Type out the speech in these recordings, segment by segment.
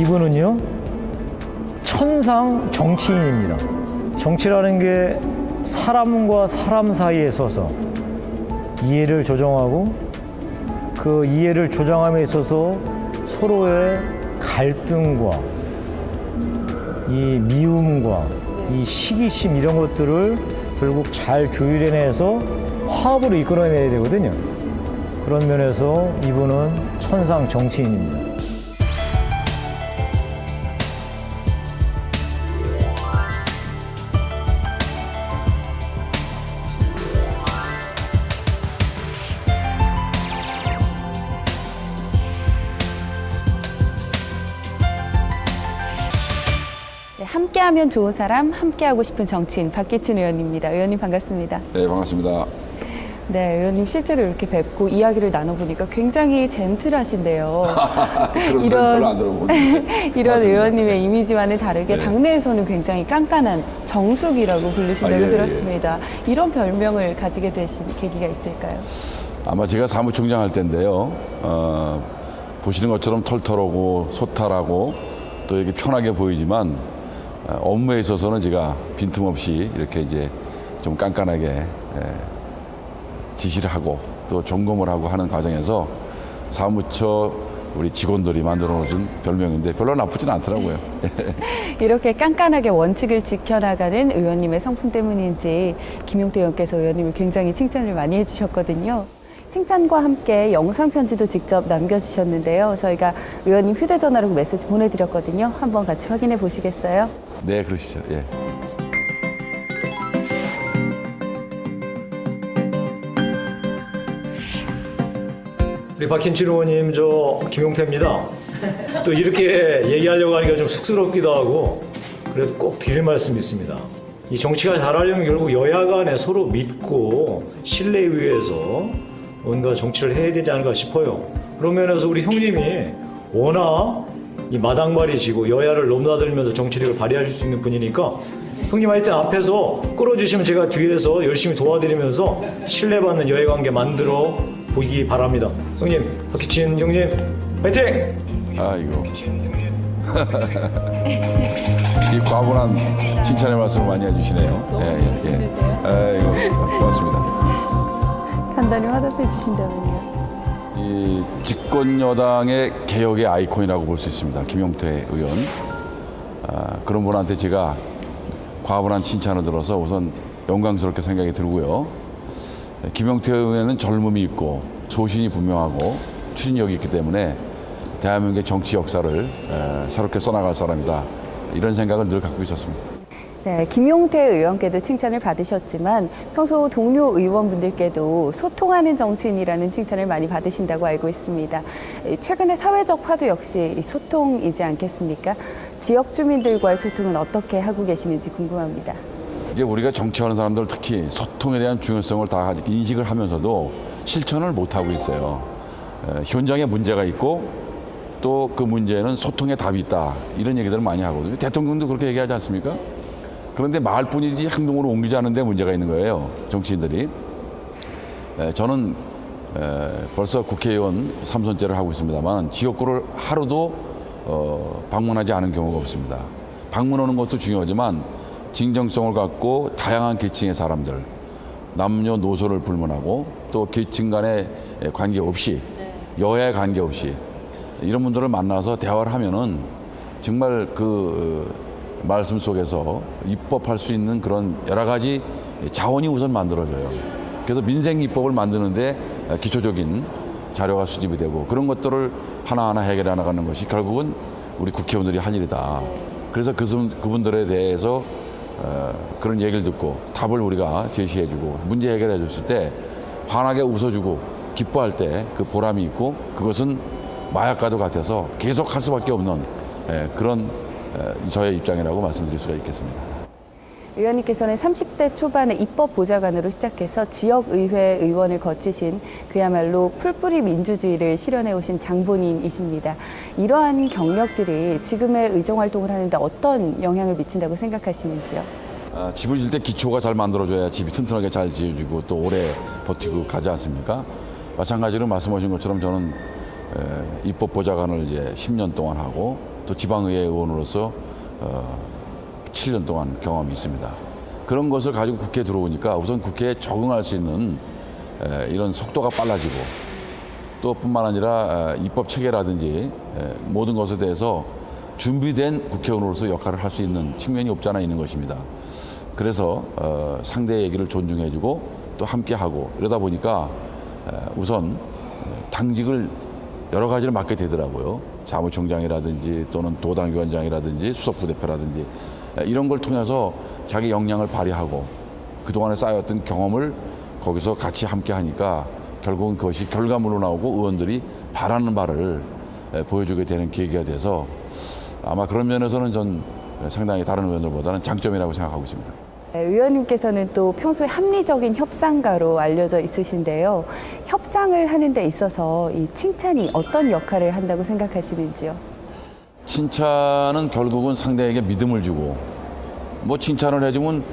이분은요, 천상 정치인입니다. 정치라는 게 사람과 사람 사이에 서서 이해를 조정하고 그 이해를 조정함에 있어서 서로의 갈등과 이 미움과 이 시기심 이런 것들을 결국 잘 조율해내서 화합으로 이끌어내야 되거든요. 그런 면에서 이분은 천상 정치인입니다. 함께하면 좋은 사람, 함께하고 싶은 정치인 박기춘 의원입니다. 의원님 반갑습니다. 네, 반갑습니다. 네, 의원님 실제로 이렇게 뵙고 이야기를 나눠보니까 굉장히 젠틀하신데요. 그런 소리 별로 안 들어보는데. 이런 맞습니다. 의원님의 이미지와는 다르게 네. 당내에서는 굉장히 깐깐한 정숙이라고 부르신다고 예, 들었습니다. 이런 별명을 가지게 되신 계기가 있을까요? 아마 제가 사무총장 할 때인데요. 보시는 것처럼 털털하고 소탈하고 또 이렇게 편하게 보이지만 업무에 있어서는 제가 빈틈없이 이렇게 이제 좀 깐깐하게 지시를 하고 또 점검을 하고 하는 과정에서 사무처 우리 직원들이 만들어 놓은 별명인데 별로 나쁘진 않더라고요. 이렇게 깐깐하게 원칙을 지켜나가는 의원님의 성품 때문인지 김용태 의원께서 의원님을 굉장히 칭찬을 많이 해주셨거든요. 칭찬과 함께 영상 편지도 직접 남겨주셨는데요. 저희가 의원님 휴대전화로 그 메시지 보내드렸거든요. 한번 같이 확인해 보시겠어요? 네, 그러시죠. 예. 우리 박진칠 의원님, 저 김용태입니다. 또 이렇게 얘기하려고 하니까 좀 쑥스럽기도 하고 그래도 꼭 드릴 말씀이 있습니다. 이 정치가 잘하려면 결국 여야 간에 서로 믿고 신뢰에 의해서 뭔가 정치를 해야 되지 않을까 싶어요. 그런 면에서 우리 형님이 워낙 이 마당발이시고 여야를 넘나들면서 정치력을 발휘하실 수 있는 분이니까 형님 하여튼 앞에서 끌어주시면 제가 뒤에서 열심히 도와드리면서 신뢰받는 여야관계 만들어 보기 바랍니다. 형님, 박기춘 형님 화이팅! 아이고. 이 과분한 칭찬의 말씀을 많이 해주시네요. 예. 아이고, 고맙습니다. 간단히 화답해 주신다면요. 이 집권 여당의 개혁의 아이콘이라고 볼 수 있습니다. 김용태 의원. 그런 분한테 제가 과분한 칭찬을 들어서 우선 영광스럽게 생각이 들고요. 김용태 의원은 젊음이 있고 소신이 분명하고 추진력이 있기 때문에 대한민국의 정치 역사를 새롭게 써나갈 사람이다. 이런 생각을 늘 갖고 있었습니다. 네, 김용태 의원께도 칭찬을 받으셨지만 평소 동료 의원분들께도 소통하는 정치인이라는 칭찬을 많이 받으신다고 알고 있습니다. 최근의 사회적 화두 역시 소통이지 않겠습니까? 지역 주민들과의 소통은 어떻게 하고 계시는지 궁금합니다. 이제 우리가 정치하는 사람들 특히 소통에 대한 중요성을 다 인식을 하면서도 실천을 못 하고 있어요. 현장에 문제가 있고 또 그 문제는 소통에 답이 있다. 이런 얘기들을 많이 하거든요. 대통령도 그렇게 얘기하지 않습니까? 그런데 말뿐이지 행동으로 옮기지 않는 데 문제가 있는 거예요. 정치인들이. 저는 벌써 국회의원 3선째를 하고 있습니다만 지역구를 하루도 방문하지 않은 경우가 없습니다. 방문하는 것도 중요하지만 진정성을 갖고 다양한 계층의 사람들, 남녀노소를 불문하고 또 계층 간의 관계없이 여야의 관계없이 이런 분들을 만나서 대화를 하면은 정말 그 말씀 속에서 입법할 수 있는 그런 여러 가지 자원이 우선 만들어져요. 그래서 민생 입법을 만드는데 기초적인 자료가 수집이 되고 그런 것들을 하나하나 해결해 나가는 것이 결국은 우리 국회의원들이 할 일이다. 그래서 그분들에 대해서 그런 얘기를 듣고 답을 우리가 제시해주고 문제 해결해 줬을 때 환하게 웃어주고 기뻐할 때 그 보람이 있고 그것은 마약과도 같아서 계속 할 수밖에 없는 그런 저의 입장이라고 말씀드릴 수가 있겠습니다. 의원님께서는 30대 초반에 입법 보좌관으로 시작해서 지역의회 의원을 거치신 그야말로 풀뿌리 민주주의를 실현해 오신 장본인이십니다. 이러한 경력들이 지금의 의정활동을 하는데 어떤 영향을 미친다고 생각하시는지요? 집을 지을 때 기초가 잘 만들어져야 집이 튼튼하게 잘 지어지고 또 오래 버티고 가지 않습니까? 마찬가지로 말씀하신 것처럼 저는 입법 보좌관을 이제 10년 동안 하고 또 또 지방의회 의원으로서 7년 동안 경험이 있습니다. 그런 것을 가지고 국회에 들어오니까 우선 국회에 적응할 수 있는 이런 속도가 빨라지고 또 뿐만 아니라 입법 체계라든지 모든 것에 대해서 준비된 국회의원으로서 역할을 할 수 있는 측면이 없지 않아 있는 것입니다. 그래서 상대의 얘기를 존중해주고 또 함께하고 이러다 보니까 우선 당직을 여러 가지를 맡게 되더라고요. 사무총장이라든지 또는 도당위원장이라든지 수석부대표라든지 이런 걸 통해서 자기 역량을 발휘하고 그동안에 쌓였던 경험을 거기서 같이 함께 하니까 결국은 그것이 결과물로 나오고 의원들이 바라는 바를 보여주게 되는 계기가 돼서 아마 그런 면에서는 전 상당히 다른 의원들보다는 장점이라고 생각하고 있습니다. 의원님께서는 또 평소에 합리적인 협상가로 알려져 있으신데요. 협상을 하는 데 있어서 이 칭찬이 어떤 역할을 한다고 생각하시는지요? 칭찬은 결국은 상대에게 믿음을 주고 뭐 칭찬을 해주면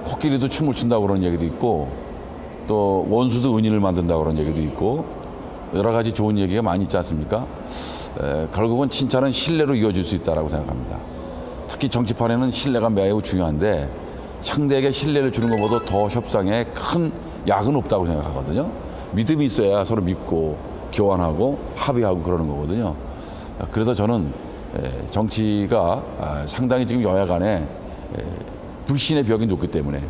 코끼리도 춤을 춘다고 그런 얘기도 있고 또 원수도 은인을 만든다고 그런 얘기도 있고 여러 가지 좋은 얘기가 많이 있지 않습니까? 결국은 칭찬은 신뢰로 이어질 수 있다고 생각합니다. 특히 정치판에는 신뢰가 매우 중요한데 상대에게 신뢰를 주는 것보다 더 협상에 큰 약은 없다고 생각하거든요. 믿음이 있어야 서로 믿고 교환하고 합의하고 그러는 거거든요. 그래서 저는 정치가 상당히 지금 여야 간에 불신의 벽이 높기 때문에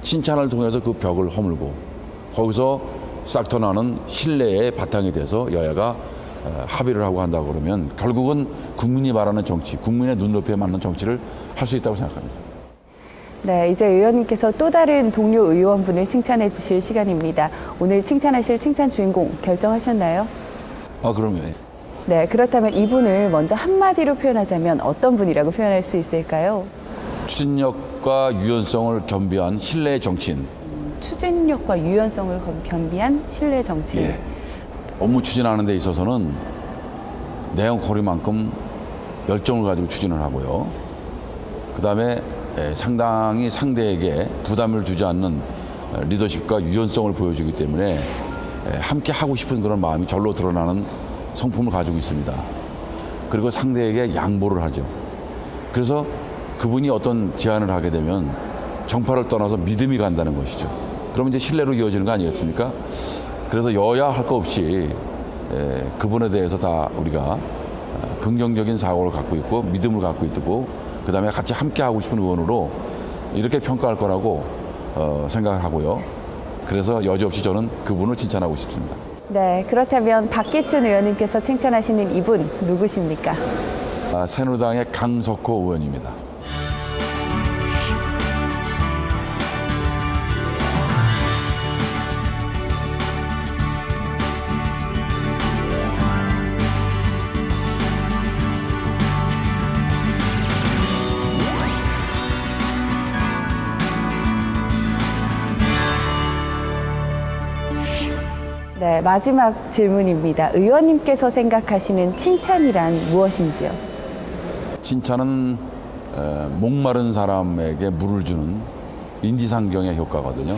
칭찬을 통해서 그 벽을 허물고 거기서 싹터나는 신뢰의 바탕이 돼서 여야가 합의를 하고 한다고 그러면 결국은 국민이 말하는 정치, 국민의 눈높이에 맞는 정치를 할 수 있다고 생각합니다. 네, 이제 의원님께서 또 다른 동료 의원분을 칭찬해 주실 시간입니다. 오늘 칭찬하실 칭찬 주인공 결정하셨나요? 그러면 네, 그렇다면 이분을 먼저 한마디로 표현하자면 어떤 분이라고 표현할 수 있을까요? 추진력과 유연성을 겸비한 신뢰의 정치인. 추진력과 유연성을 겸비한 신뢰 정치인. 예. 업무 추진하는 데 있어서는 내용 고리만큼 열정을 가지고 추진을 하고요. 그다음에 상당히 상대에게 부담을 주지 않는 리더십과 유연성을 보여주기 때문에 함께 하고 싶은 그런 마음이 절로 드러나는 성품을 가지고 있습니다. 그리고 상대에게 양보를 하죠. 그래서 그분이 어떤 제안을 하게 되면 정파를 떠나서 믿음이 간다는 것이죠. 그러면 이제 신뢰로 이어지는 거 아니겠습니까? 그래서 여야 할 거 없이 그분에 대해서 다 우리가 긍정적인 사고를 갖고 있고 믿음을 갖고 있고 그다음에 같이 함께 하고 싶은 의원으로 이렇게 평가할 거라고 생각을 하고요. 그래서 여지없이 저는 그분을 칭찬하고 싶습니다. 네, 그렇다면 박기춘 의원님께서 칭찬하시는 이분 누구십니까? 새누리당의 강석호 의원입니다. 네, 마지막 질문입니다. 의원님께서 생각하시는 칭찬이란 무엇인지요? 칭찬은 목마른 사람에게 물을 주는 인지상정의 효과거든요.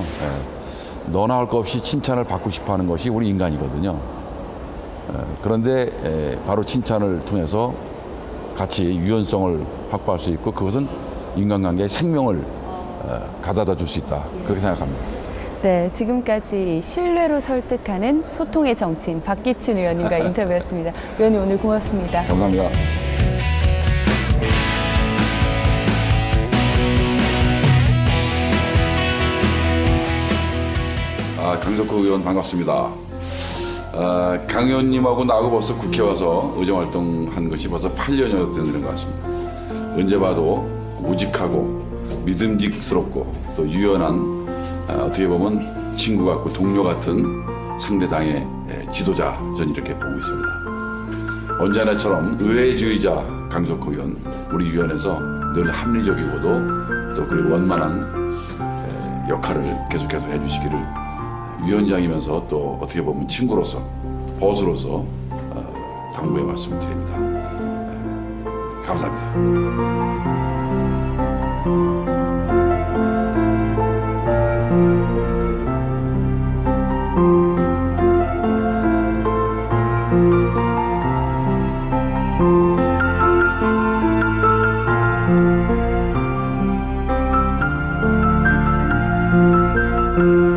너나 할 것 없이 칭찬을 받고 싶어하는 것이 우리 인간이거든요. 그런데 바로 칭찬을 통해서 같이 유연성을 확보할 수 있고 그것은 인간관계의 생명을 가져다 줄 수 있다. 그렇게 생각합니다. 네, 지금까지 신뢰로 설득하는 소통의 정치인 박기춘 의원님과 인터뷰했습니다. 의원님 오늘 고맙습니다. 감사합니다. 강석호 의원 반갑습니다. 강 의원님하고 나하고 벌써 국회 와서 의정활동한 것이 벌써 8년여 되는 것 같습니다. 언제 봐도 우직하고 믿음직스럽고 또 유연한 어떻게 보면 친구 같고 동료 같은 상대당의 지도자 전 이렇게 보고 있습니다. 언제나처럼 의회주의자 강석호 의원 우리 위원회에서 늘 합리적이고도 또 그리고 원만한 역할을 계속해서 해주시기를 위원장이면서 또 어떻게 보면 친구로서 보수로서 당부의 말씀을 드립니다. 감사합니다. 네.